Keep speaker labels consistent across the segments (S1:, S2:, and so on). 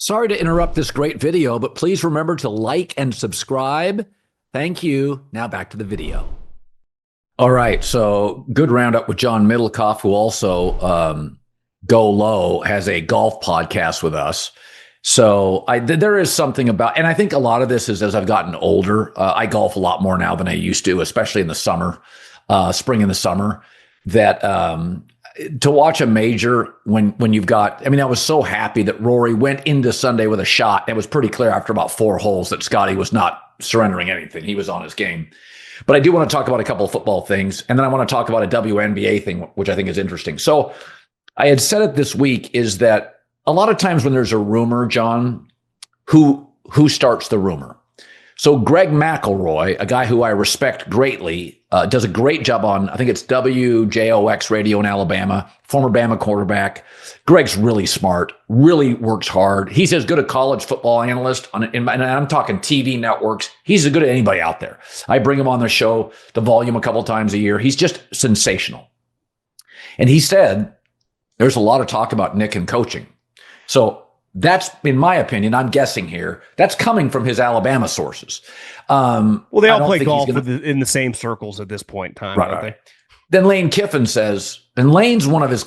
S1: Sorry to interrupt this great video, but please remember to like and subscribe. Thank you. Now back to the video. All right, so good roundup with John Middlekauff, who also Go Low has a golf podcast with us. So there is something about, and I think a lot of this is as I've gotten older. I golf a lot more now than I used to, especially in the summer, spring and the summer, that to watch a major when you've got, I mean, I was so happy that Rory went into Sunday with a shot. It was pretty clear after about 4 holes that Scotty was not surrendering anything. He was on his game. But I do want to talk about a couple of football things, and then I want to talk about a WNBA thing, which I think is interesting. So I had said it this week is that a lot of times when there's a rumor, John, who starts the rumor? So Greg McElroy, a guy who I respect greatly, does a great job on, I think it's WJOX radio in Alabama, former Bama quarterback. Greg's really smart, really works hard. He's as good a college football analyst, and I'm talking TV networks. He's as good as anybody out there. I bring him on the show, the volume, a couple times a year. He's just sensational. And he said, there's a lot of talk about Nick and coaching. So that's, in my opinion, I'm guessing here, that's coming from his Alabama sources.
S2: Well, they all play golf in the same circles at this point in time,
S1: right,
S2: don't they?
S1: Then Lane Kiffin says, and Lane's one of his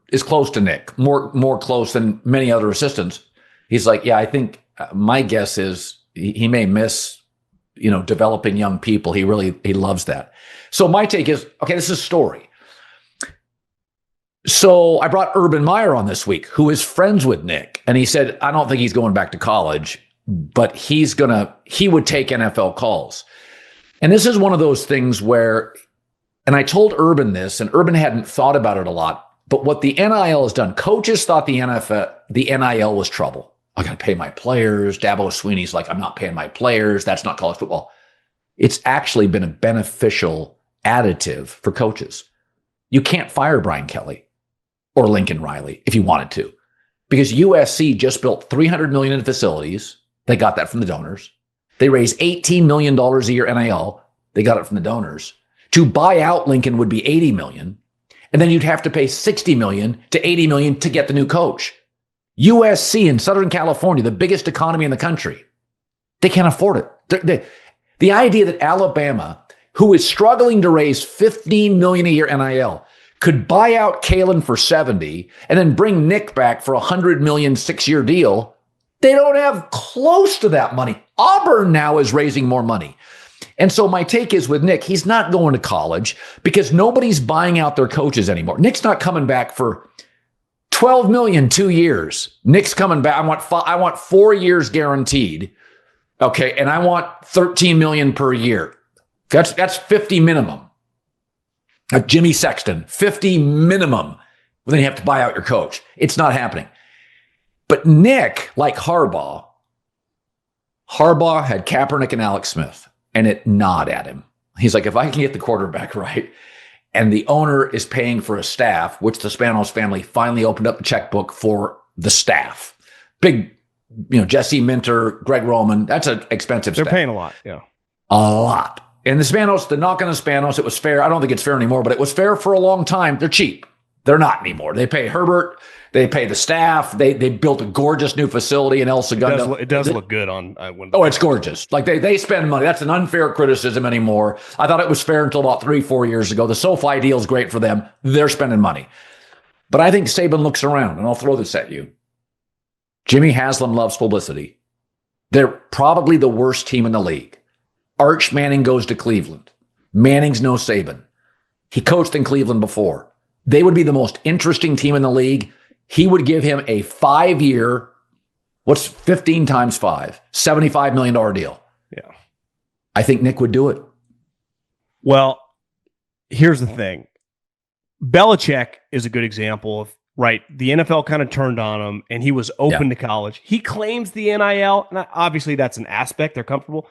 S1: is close to Nick, more close than many other assistants. He's like, yeah, I think my guess is he may miss, developing young people. He loves that. So my take is, okay, this is a story. So I brought Urban Meyer on this week, who is friends with Nick. And he said, I don't think he's going back to college, but he would take NFL calls. And this is one of those things where, and I told Urban this, and Urban hadn't thought about it a lot, but what the NIL has done, coaches thought the NIL was trouble. I got to pay my players. Dabo Swinney's like, I'm not paying my players. That's not college football. It's actually been a beneficial additive for coaches. You can't fire Brian Kelly or Lincoln Riley if you wanted to, because USC just built $300 million in facilities. They got that from the donors. They raised $18 million a year NIL. They got it from the donors. To buy out Lincoln would be $80 million. And then you'd have to pay $60 million to $80 million to get the new coach. USC in Southern California, the biggest economy in the country, they can't afford it. The idea that Alabama, who is struggling to raise $15 million a year NIL, could buy out Kalen for 70 and then bring Nick back for $100 million 6-year deal. They don't have close to that money. Auburn now is raising more money. And so my take is with Nick, he's not going to college because nobody's buying out their coaches anymore. Nick's not coming back for $12 million 2 years. Nick's coming back. I want 4 years guaranteed. Okay. And I want $13 million per year. That's 50 minimum. Jimmy Sexton, 50 minimum. Then you have to buy out your coach. It's not happening. But Nick, like Harbaugh had Kaepernick and Alex Smith, and it gnawed at him. He's like, if I can get the quarterback right, and the owner is paying for a staff, which the Spanos family finally opened up the checkbook for the staff. Big, Jesse Minter, Greg Roman, that's an expensive staff.
S2: They're paying a lot, yeah.
S1: A lot. And the Spanos, the knock on the Spanos, it was fair. I don't think it's fair anymore, but it was fair for a long time. They're cheap. They're not anymore. They pay Herbert. They pay the staff. They built a gorgeous new facility in El Segundo.
S2: It does look good on.
S1: It's gorgeous. Like they spend money. That's an unfair criticism anymore. I thought it was fair until about 3-4 years ago. The SoFi deal is great for them. They're spending money. But I think Saban looks around, and I'll throw this at you. Jimmy Haslam loves publicity. They're probably the worst team in the league. Arch Manning goes to Cleveland. Manning's no Saban. He coached in Cleveland before. They would be the most interesting team in the league. He would give him a 5-year, what's 15 times 5? $75 million deal.
S2: Yeah.
S1: I think Nick would do it.
S2: Well, here's the thing. Belichick is a good example of, right, the NFL kind of turned on him, and he was open to college. He claims the NIL, and obviously that's an aspect. They're comfortable.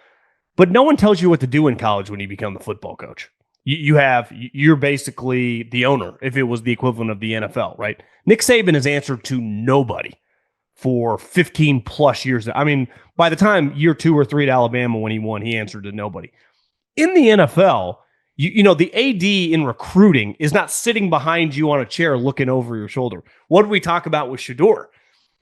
S2: But no one tells you what to do in college when you become the football coach. You're basically the owner, if it was the equivalent of the NFL, right? Nick Saban has answered to nobody for 15 plus years. I mean, by the time year 2 or 3 at Alabama when he won, he answered to nobody. In the NFL, the AD in recruiting is not sitting behind you on a chair looking over your shoulder. What did we talk about with Shedeur?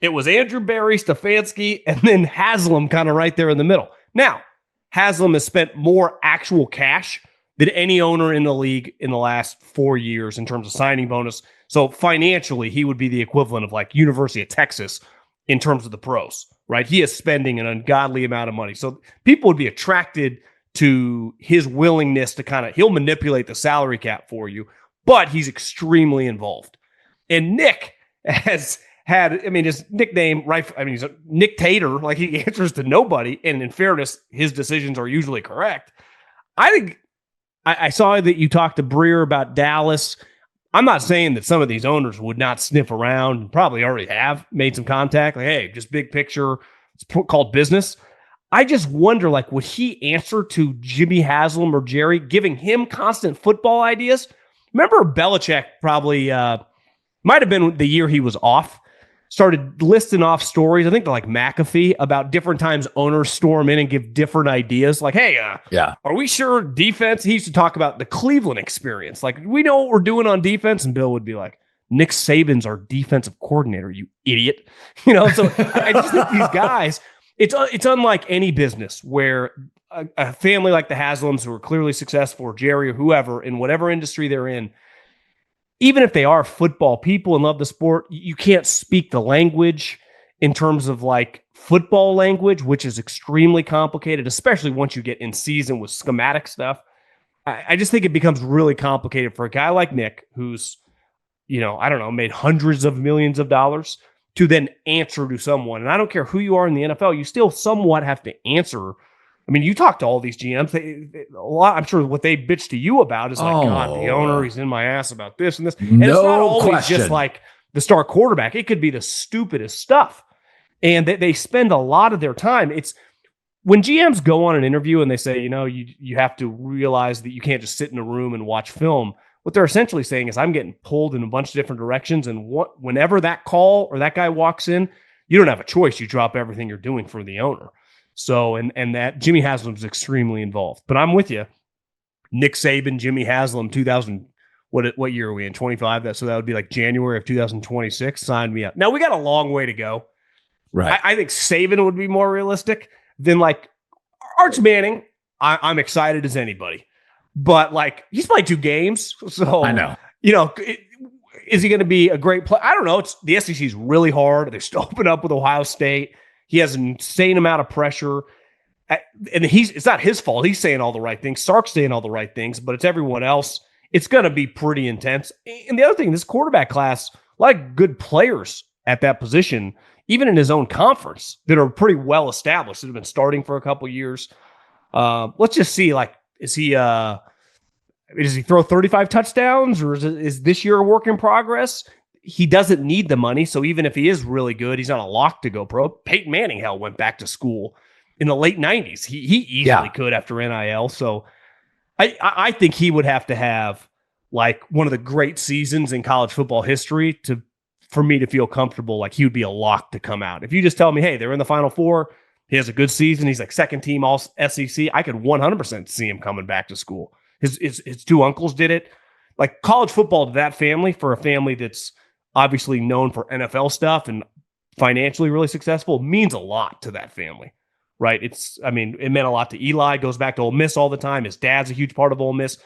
S2: It was Andrew Berry, Stefanski, and then Haslam kind of right there in the middle. Now, Haslam has spent more actual cash than any owner in the league in the last 4 years in terms of signing bonus. So financially, he would be the equivalent of like University of Texas in terms of the pros, right? He is spending an ungodly amount of money. So people would be attracted to his willingness to he'll manipulate the salary cap for you, but he's extremely involved. And Nick has had, his nickname, right? He's a Nick Tater, like he answers to nobody. And in fairness, his decisions are usually correct. I think I saw that you talked to Breer about Dallas. I'm not saying that some of these owners would not sniff around and probably already have made some contact. Like, hey, just big picture, it's called business. I just wonder, like, would he answer to Jimmy Haslam or Jerry, giving him constant football ideas? Remember Belichick probably might have been the year he was off, started listing off stories, I think to like McAfee, about different times owners storm in and give different ideas. Like, hey, are we sure defense? He used to talk about the Cleveland experience. Like, we know what we're doing on defense. And Bill would be like, Nick Saban's our defensive coordinator, you idiot. So I just think these guys, it's unlike any business where a family like the Haslams, who are clearly successful, or Jerry or whoever, in whatever industry they're in, even if they are football people and love the sport, you can't speak the language in terms of like football language, which is extremely complicated, especially once you get in season with schematic stuff. I just think it becomes really complicated for a guy like Nick, who's, made hundreds of millions of dollars, to then answer to someone. And I don't care who you are in the NFL, you still somewhat have to answer. You talk to all these GMs, a lot. I'm sure what they bitch to you about is like, God, the owner, he's in my ass about this and this. And it's not always just like the star quarterback. It could be the stupidest stuff. And they spend a lot of their time. It's when GMs go on an interview and they say, you have to realize that you can't just sit in a room and watch film. What they're essentially saying is, I'm getting pulled in a bunch of different directions. And whenever that call or that guy walks in, you don't have a choice. You drop everything you're doing for the owner. So, and that Jimmy Haslam's extremely involved. But I'm with you. Nick Saban, Jimmy Haslam, 2000, what year are we in? 25? So that would be like January of 2026. Sign me up. Now, we got a long way to go.
S1: Right.
S2: I think Saban would be more realistic than like Arch Manning. I'm excited as anybody. But like, he's played 2 games. So
S1: I know.
S2: Is he going to be a great player? I don't know. The SEC is really hard. They're still open up with Ohio State. He has an insane amount of pressure. And it's not his fault. He's saying all the right things. Sark's saying all the right things, but it's everyone else. It's going to be pretty intense. And the other thing, this quarterback class, a lot of good players at that position, even in his own conference, that are pretty well established, that have been starting for a couple of years. Let's just see, like, does he throw 35 touchdowns, or is this year a work in progress? He doesn't need the money. So even if he is really good, he's not a lock to go pro. Peyton Manning, went back to school in the late 90s. He easily could after NIL. So I think he would have to have like one of the great seasons in college football history for me to feel comfortable. Like, he would be a lock to come out. If you just tell me, hey, they're in the Final Four, he has a good season, he's like second team all SEC, I could 100% see him coming back to school. His 2 uncles did it. Like, college football to that family, for a family that's obviously known for NFL stuff and financially really successful, means a lot to that family, right? It meant a lot to Eli, goes back to Ole Miss all the time. His dad's a huge part of Ole Miss.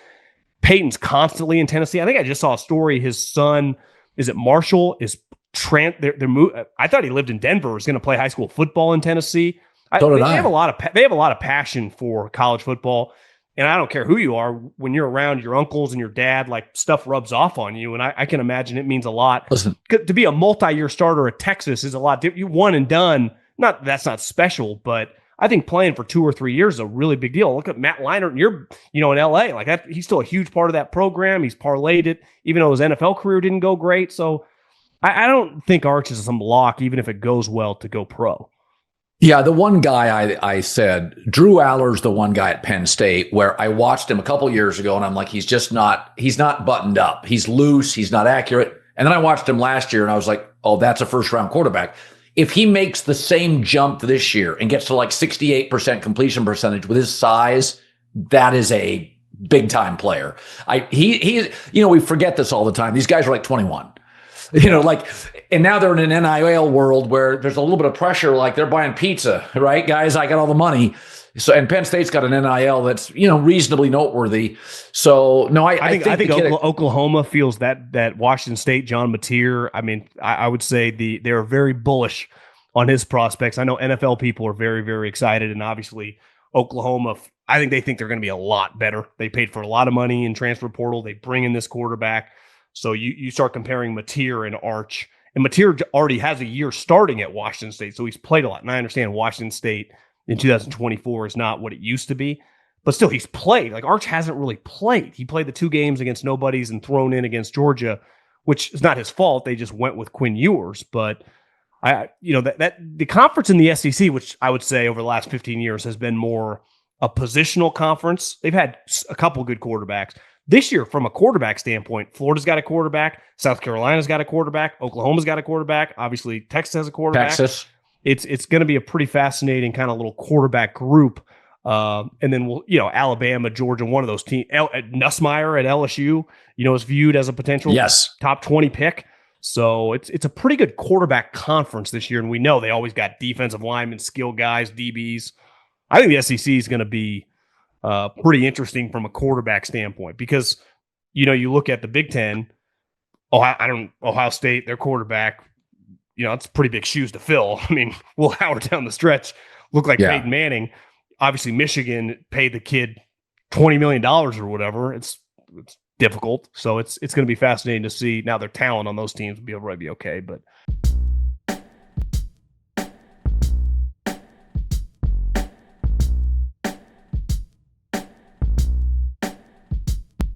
S2: Peyton's constantly in Tennessee. I think I just saw a story. His son, is it Marshall, is I thought he lived in Denver, was going to play high school football in Tennessee. They have a lot of passion for college football. And I don't care who you are, when you're around your uncles and your dad, like, stuff rubs off on you. And I can imagine it means a lot.
S1: Listen,
S2: to be a multi-year starter at Texas is a lot. You one and done. That's not special, but I think playing for 2 or 3 years is a really big deal. Look at Matt Leinart, you're, in LA, like that. He's still a huge part of that program. He's parlayed it, even though his NFL career didn't go great. So I don't think Arch is some lock, even if it goes well, to go pro.
S1: Yeah, the one guy I said, Drew Aller's the one guy at Penn State, where I watched him a couple years ago and I'm like, he's not buttoned up. He's loose. He's not accurate. And then I watched him last year and I was like, oh, that's a first round quarterback. If he makes the same jump this year and gets to like 68% completion percentage with his size, that is a big time player. We forget this all the time. These guys are like 21. And now they're in an NIL world where there's a little bit of pressure, like they're buying pizza, right? Guys, I got all the money. So, and Penn State's got an NIL that's, reasonably noteworthy. So, no, I think
S2: Oklahoma feels that Washington State, John Mateer, I mean, I would say they're very bullish on his prospects. I know NFL people are very, very excited. And obviously, Oklahoma, I think they think they're going to be a lot better. They paid for a lot of money in transfer portal. They bring in this quarterback. So you start comparing Mateer and Arch. And Mateer already has a year starting at Washington State, so he's played a lot. And I understand Washington State in 2024 is not what it used to be, but still he's played. Like Arch hasn't really played. He played the 2 games against nobodies and thrown in against Georgia, which is not his fault. They just went with Quinn Ewers. But that the conference in the SEC, which I would say over the last 15 years has been more a positional conference. They've had a couple good quarterbacks. This year, from a quarterback standpoint, Florida's got a quarterback, South Carolina's got a quarterback, Oklahoma's got a quarterback, obviously Texas has a quarterback.
S1: Texas.
S2: It's going to be a pretty fascinating kind of little quarterback group. And then Alabama, Georgia, one of those teams. Nussmeier at LSU, is viewed as a potential top 20 pick. So it's a pretty good quarterback conference this year, and we know they always got defensive linemen, skill guys, DBs. I think the SEC is going to be pretty interesting from a quarterback standpoint because, you look at the Big Ten, Ohio State, their quarterback, it's pretty big shoes to fill. I mean, Will Howard down the stretch looked like Peyton Manning. Obviously, Michigan paid the kid $20 million or whatever. It's difficult. So it's going to be fascinating to see. Now their talent on those teams will be okay, but